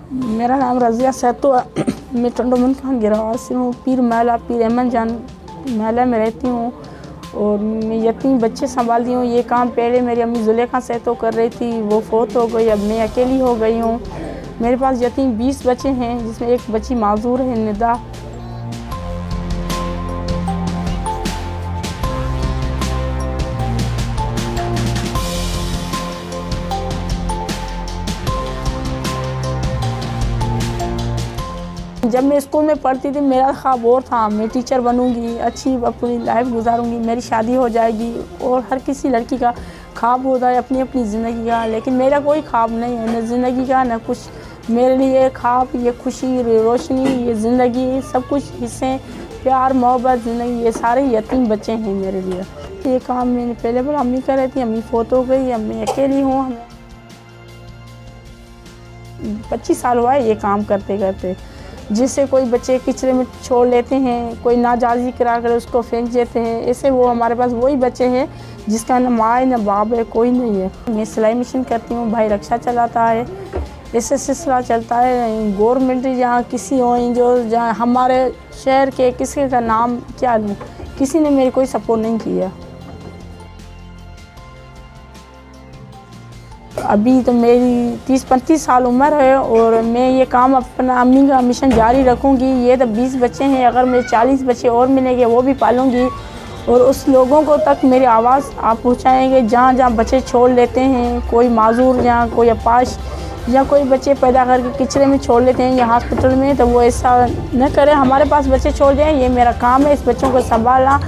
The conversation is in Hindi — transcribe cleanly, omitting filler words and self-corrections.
मेरा नाम रज़िया सैतो है। मैं टंडोमन खान गिरावास से हूँ। पीर अहमद जान महला में रहती हूँ और मैं यतीम बच्चे संभालती हूँ। ये काम पहले मेरी अम्मी ज़ुलेखा सैतो कर रही थी, वो फोत हो गई। अब मैं अकेली हो गई हूँ। मेरे पास यतीम 20 बच्चे हैं, जिसमें एक बच्ची माजूर है, निदा। जब मैं स्कूल में पढ़ती थी, मेरा ख्वाब और था, मैं टीचर बनूंगी, अच्छी अपनी लाइफ गुजारूंगी, मेरी शादी हो जाएगी। और हर किसी लड़की का ख्वाब होता है अपनी अपनी ज़िंदगी का, लेकिन मेरा कोई ख्वाब नहीं है, न ज़िंदगी का न कुछ। मेरे लिए ख्वाब, ये खुशी, रोशनी, ये ज़िंदगी, सब कुछ हिस्से, प्यार, मोहब्बत, ज़िंदगी, ये सारे यतीम बच्चे हैं मेरे लिए। ये काम मैंने पहले बड़ा अम्मी कर रही थी, अम्मी फोत हो गई, अब मैं अकेली हूँ। हमें 25 साल हुआ है ये काम करते करते। जिससे कोई बच्चे किचरे में छोड़ लेते हैं, कोई नाजायज़ी करा कर उसको फेंक देते हैं। ऐसे वो हमारे पास वही बच्चे हैं जिसका न माँ है न बाप है, कोई नहीं है। मैं सिलाई मशीन करती हूँ, भाई रिक्शा चलाता है। ऐसे सिलसिला चलता है। गवर्नमेंट जहाँ किसी हो, जो जहाँ हमारे शहर के किसी का नाम क्या लूँ, किसी ने मेरी कोई सपोर्ट नहीं किया। अभी तो मेरी 30-35 साल उम्र है और मैं ये काम अपना अम्मी का मिशन जारी रखूँगी। ये तो 20 बच्चे हैं, अगर मेरे 40 बच्चे और मिलेंगे वो भी पालूँगी और उस लोगों को तक मेरी आवाज़ आप पहुँचाएँगे जहाँ जहाँ बच्चे छोड़ लेते हैं, कोई माजूर, जहाँ कोई अपाश या कोई बच्चे पैदा करके किचरे में छोड़ लेते हैं या हॉस्पिटल में, तो वो ऐसा न करें, हमारे पास बच्चे छोड़ जाएँ। ये मेरा काम है, इस बच्चों को संभालना।